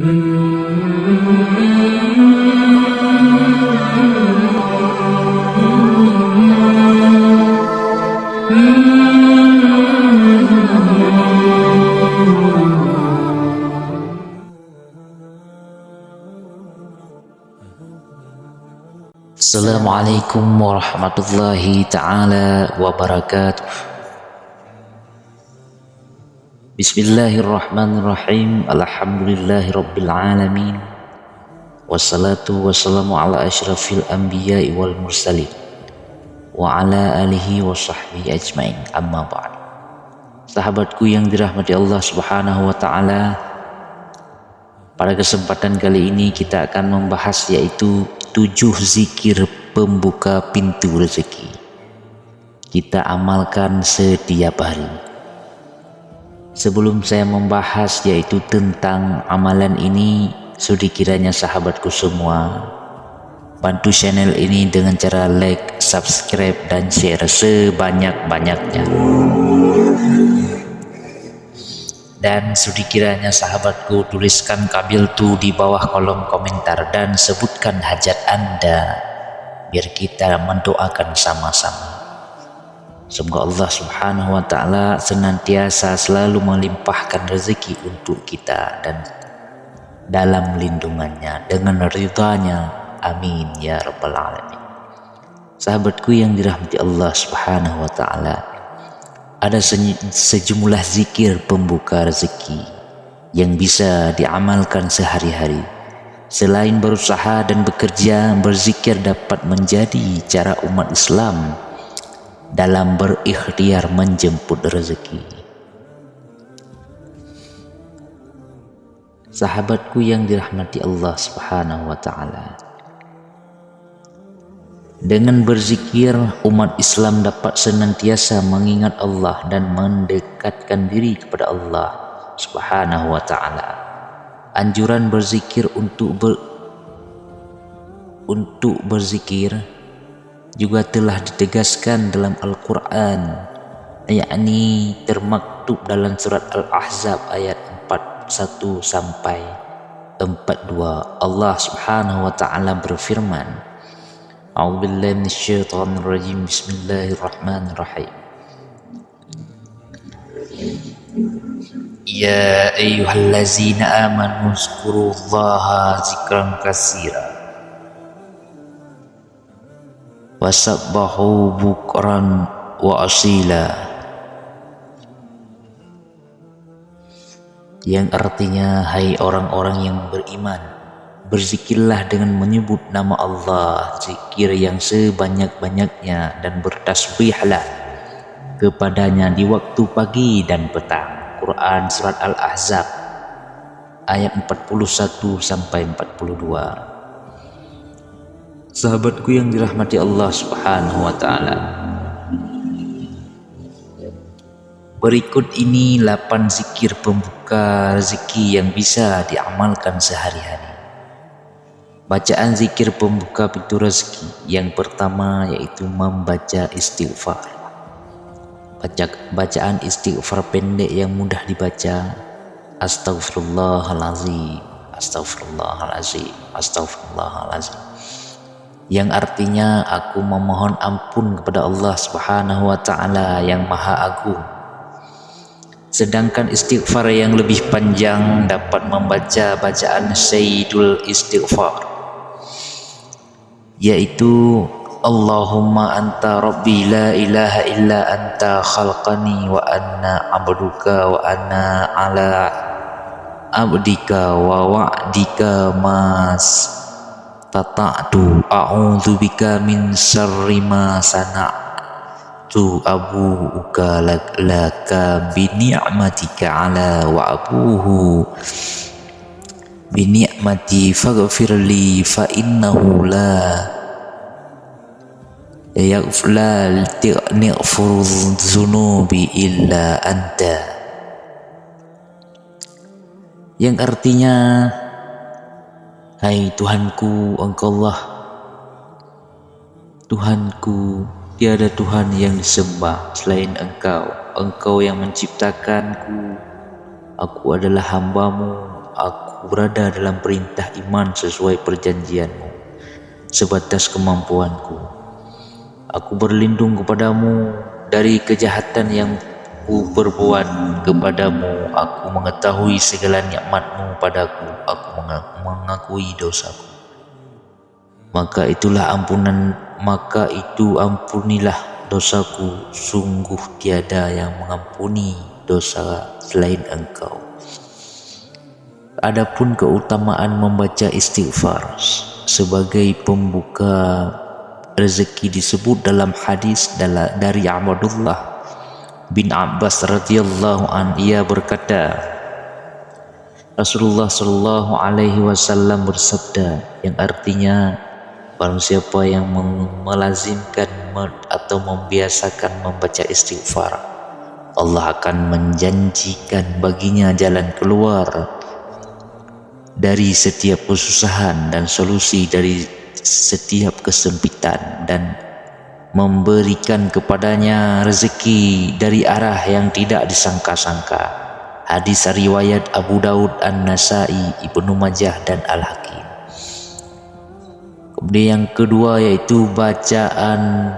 Assalamualaikum warahmatullahi ta'ala wabarakatuh. Bismillahirrahmanirrahim. Alhamdulillahi rabbil alamin. Wassalatu wassalamu ala asyrafil anbiya'i wal mursalin wa ala alihi wa sahbihi ajmain, amma ba'd. Sahabatku yang dirahmati Allah subhanahu wa ta'ala, pada kesempatan kali ini kita akan membahas yaitu 7 zikir pembuka pintu rezeki. Kita amalkan setiap hari. Sebelum saya membahas yaitu tentang amalan ini, sudi kiranya sahabatku semua bantu channel ini dengan cara like, subscribe, dan share sebanyak-banyaknya. Dan sudi kiranya sahabatku tuliskan kabil tu di bawah kolom komentar dan sebutkan hajat Anda biar kita mendoakan sama-sama. Semoga Allah subhanahu wa ta'ala senantiasa selalu melimpahkan rezeki untuk kita dan dalam lindungannya dengan ridhanya. Amin ya rabbal alamin. Sahabatku yang dirahmati Allah subhanahu wa ta'ala, ada sejumlah zikir pembuka rezeki yang bisa diamalkan sehari-hari. Selain berusaha dan bekerja, berzikir dapat menjadi cara umat Islam dalam berikhtiar menjemput rezeki. Sahabatku yang dirahmati Allah subhanahu wa ta'ala, dengan berzikir umat Islam dapat senantiasa mengingat Allah dan mendekatkan diri kepada Allah subhanahu wa ta'ala. Anjuran berzikir untuk berzikir juga telah ditegaskan dalam Al-Quran, yakni termaktub dalam surat Al-Ahzab ayat 41 sampai 42. Allah subhanahu wa ta'ala berfirman, A'udzubillahi minasyaitonirrajim. Bismillahirrahmanirrahim. Ya ayyuhallazina amanu zkurullaha zikran katsira wasabbahu bukran wa asila, yang artinya, hai orang-orang yang beriman, berzikirlah dengan menyebut nama Allah, zikir yang sebanyak-banyaknya, dan bertasbihlah kepadanya di waktu pagi dan petang. Quran surat Al-Ahzab ayat 41 sampai 42. Sahabatku yang dirahmati Allah subhanahu wa ta'ala, berikut ini 8 zikir pembuka rezeki yang bisa diamalkan sehari-hari. Bacaan zikir pembuka pintu rezeki yang pertama yaitu membaca istighfar. Bacaan istighfar pendek yang mudah dibaca, Astaghfirullahalazim, Astaghfirullahalazim, Astaghfirullahalazim, yang artinya aku memohon ampun kepada Allah subhanahu wa ta'ala yang maha agung. Sedangkan istighfar yang lebih panjang dapat membaca bacaan Sayyidul Istighfar, yaitu Allahumma anta rabbi la ilaha illa anta khalqani wa anna abduka wa anna ala abdika wa wa'dika mas tata'tu a'udzubika min syarri ma sana'tu abu'uka laka bi ni'matika ala wa abuhu bi ni'mati faghfirli fa innahu la yaghfiru dzunubi illa anta, yang artinya, hai Tuhanku, Engkaulah Tuhanku, tiada Tuhan yang disembah selain Engkau. Engkau yang menciptakanku, aku adalah hambamu, aku berada dalam perintah iman sesuai perjanjianmu sebatas kemampuanku. Aku berlindung kepadamu dari kejahatan yang ku perbuat kepadamu. Aku mengetahui segala nikmatmu padaku. Aku mengakui dosaku. Maka itu ampunilah dosaku. Sungguh tiada yang mengampuni dosa selain Engkau. Adapun keutamaan membaca istighfar sebagai pembuka rezeki disebut dalam hadis dari Abdullah bin Abbas radhiyallahu an, ia berkata, Rasulullah sallallahu alaihi wasallam bersabda, yang artinya barang siapa yang melazimkan atau membiasakan membaca istighfar, Allah akan menjanjikan baginya jalan keluar dari setiap kesusahan dan solusi dari setiap kesempitan, dan memberikan kepadanya rezeki dari arah yang tidak disangka-sangka. Hadis riwayat Abu Daud, An-Nasai, Ibnu Majah dan Al-Hakim. Kemudian yang kedua yaitu bacaan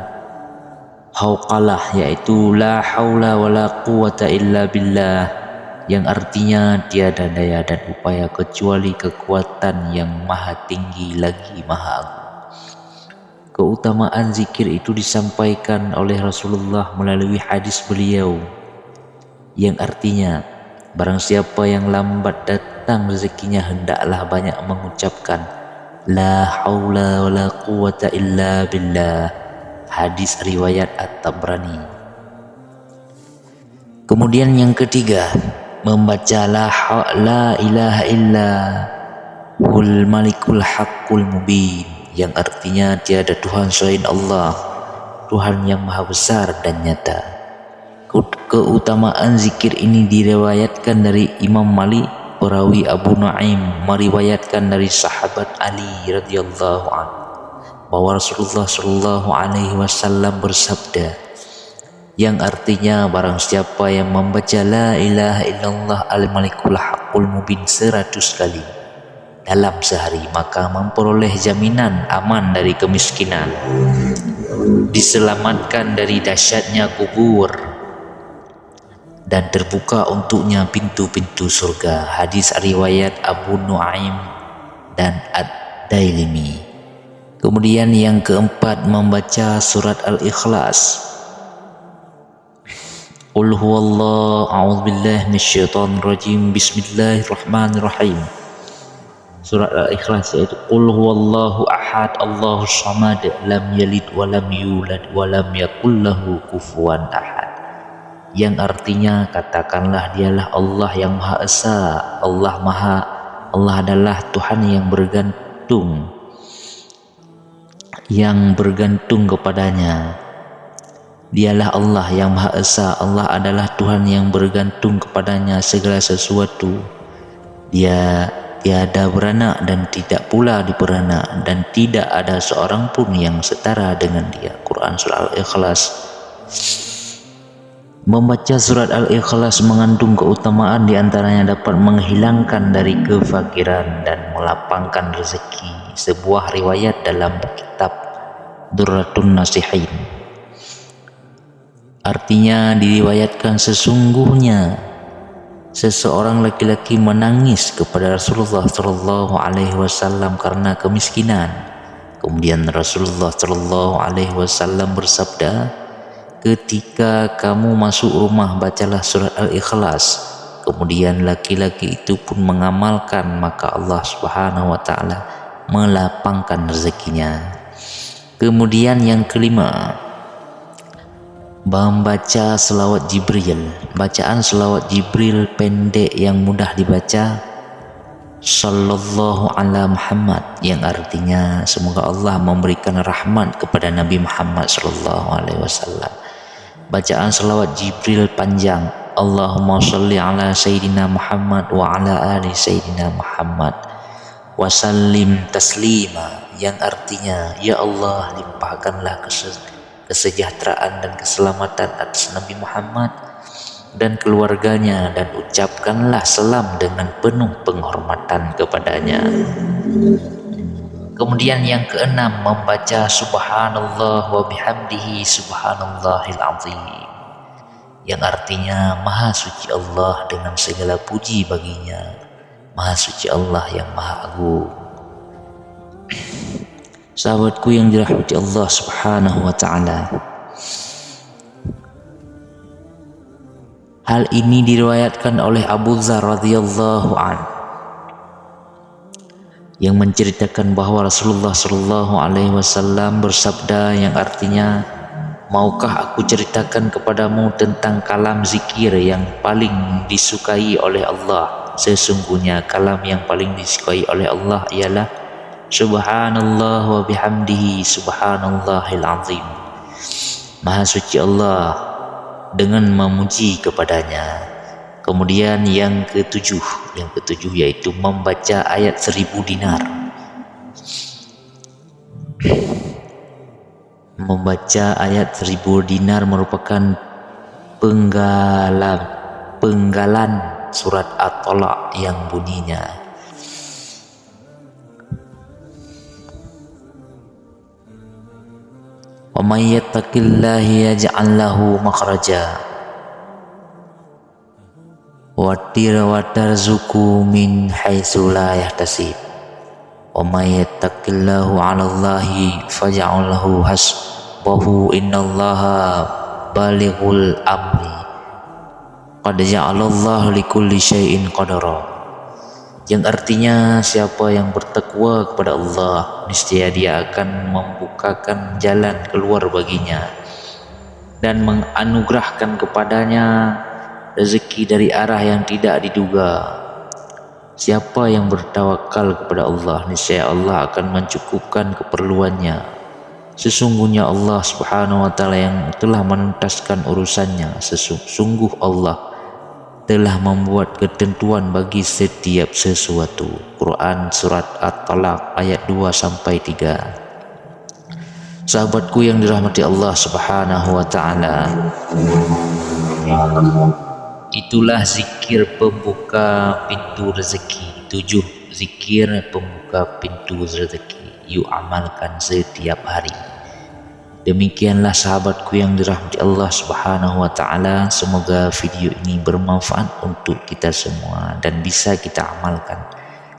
hauqalah, yaitu la haula wala quwata illa billah, yang artinya tiada daya dan upaya kecuali kekuatan yang maha tinggi lagi maha agung. Keutamaan zikir itu disampaikan oleh Rasulullah melalui hadis beliau, yang artinya barang siapa yang lambat datang rezekinya hendaklah banyak mengucapkan la haula wala quwata illa billah. Hadis riwayat At-Tabrani. Kemudian yang ketiga, membaca la ilaha illa hul malikul haqqul mubin, yang artinya tiada Tuhan selain Allah, Tuhan yang maha besar dan nyata. Keutamaan zikir ini diriwayatkan dari Imam Malik, perawi Abu Nuaim meriwayatkan dari sahabat Ali radhiyallahu anhu bahwa Rasulullah sallallahu alaihi wasallam bersabda, yang artinya barang siapa yang membaca la ilaha illallah al-malikul haqqul mubin 100 kali dalam sehari, maka memperoleh jaminan aman dari kemiskinan, diselamatkan dari dahsyatnya kubur, dan terbuka untuknya pintu-pintu surga. Hadis riwayat Abu Nuaim dan Ad-Dailimi. Kemudian yang keempat, membaca surat Al-Ikhlas. Qul huwallahu a'udzubillahi minasyaitonir rajim. Bismillahirrahmanirrahim. Surat Al-Ikhlas yaitu Qul huwallahu ahad, Allahus samad, lam yalid wa lam yulad wa lam yakul lahu kufuwan ahad. Yang artinya katakanlah dialah Allah yang Maha Esa, Allah adalah Tuhan yang bergantung kepadanya. Dialah Allah yang Maha Esa, Allah adalah Tuhan yang bergantung kepadanya segala sesuatu. Dia tiada beranak dan tidak pula diperanak, dan tidak ada seorang pun yang setara dengan Dia. Quran Surah Al-Ikhlas. Membaca surat Al-Ikhlas mengandung keutamaan, diantaranya dapat menghilangkan dari kefakiran dan melapangkan rezeki. Sebuah riwayat dalam kitab Durratun Nasihin, artinya diriwayatkan sesungguhnya seseorang laki-laki menangis kepada Rasulullah sallallahu alaihi wasallam karena kemiskinan. Kemudian Rasulullah sallallahu alaihi wasallam bersabda, ketika kamu masuk rumah bacalah surat Al-Ikhlas. Kemudian laki-laki itu pun mengamalkan, maka Allah Subhanahu wa taala melapangkan rezekinya. Kemudian yang kelima, membaca selawat Jibril. Bacaan selawat Jibril pendek yang mudah dibaca, Sallallahu ala Muhammad, yang artinya semoga Allah memberikan rahmat kepada Nabi Muhammad sallallahu alaihi wasallam. Bacaan selawat Jibril panjang, Allahumma sholli ala Sayyidina Muhammad wa ala ali Sayyidina Muhammad wa sallim taslima, yang artinya ya Allah limpahkanlah kesejahteraan dan keselamatan atas Nabi Muhammad, dan keluarganya, dan ucapkanlah salam dengan penuh penghormatan kepadanya. Kemudian yang keenam, membaca subhanallah wa bihamdihi subhanallahil azim, yang artinya maha suci Allah dengan segala puji baginya, maha suci Allah yang maha agung. Sahabatku yang dirahmati Allah subhanahu wa ta'ala, hal ini diriwayatkan oleh Abu Dzar radhiyallahu anhu yang menceritakan bahwa Rasulullah sallallahu alaihi wasallam bersabda yang artinya, maukah aku ceritakan kepadamu tentang kalam zikir yang paling disukai oleh Allah? Sesungguhnya kalam yang paling disukai oleh Allah ialah subhanallah wa bihamdihi subhanallahil azim, maha suci Allah dengan memuji kepadanya. Kemudian yang ketujuh yaitu membaca ayat 1000 dinar. Membaca ayat 1000 dinar merupakan penggalan surat At-Talaq yang bunyinya, wa may yattaqillaha yaj'al lahu makhraja wa tarzuqhu min haitsu la yahtasib wa may yattaqillahu 'alallahi faj'al lahu hasbahu innallaha balighul amri qad ja'alallahu likulli syai'in qadara, yang artinya siapa yang bertakwa kepada Allah, niscaya Dia akan membukakan jalan keluar baginya dan menganugerahkan kepadanya rezeki dari arah yang tidak diduga. Siapa yang bertawakal kepada Allah, niscaya Allah akan mencukupkan keperluannya. Sesungguhnya Allah subhanahu wa ta'ala yang telah menuntaskan urusannya. Sungguh Allah telah membuat ketentuan bagi setiap sesuatu. Quran surat At-Talaq ayat 2-3. Sahabatku yang dirahmati Allah subhanahu wa ta'ala, itulah zikir pembuka pintu rezeki. 7 zikir pembuka pintu rezeki, yuk amalkan setiap hari. Demikianlah sahabatku yang dirahmati Allah subhanahu wa ta'ala. Semoga video ini bermanfaat untuk kita semua dan bisa kita amalkan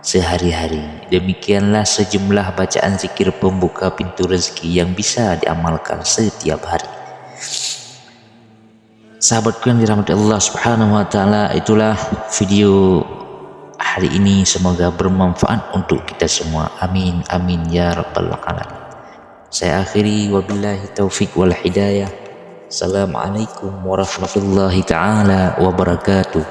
sehari-hari. Demikianlah sejumlah bacaan zikir pembuka pintu rezeki yang bisa diamalkan setiap hari. Sahabatku yang dirahmati Allah subhanahu wa ta'ala, itulah video hari ini. Semoga bermanfaat untuk kita semua. Amin amin ya rabbal alamin. Saya akhiri, wabillahi taufik wal hidayah. Assalamualaikum warahmatullahi ta'ala wabarakatuh.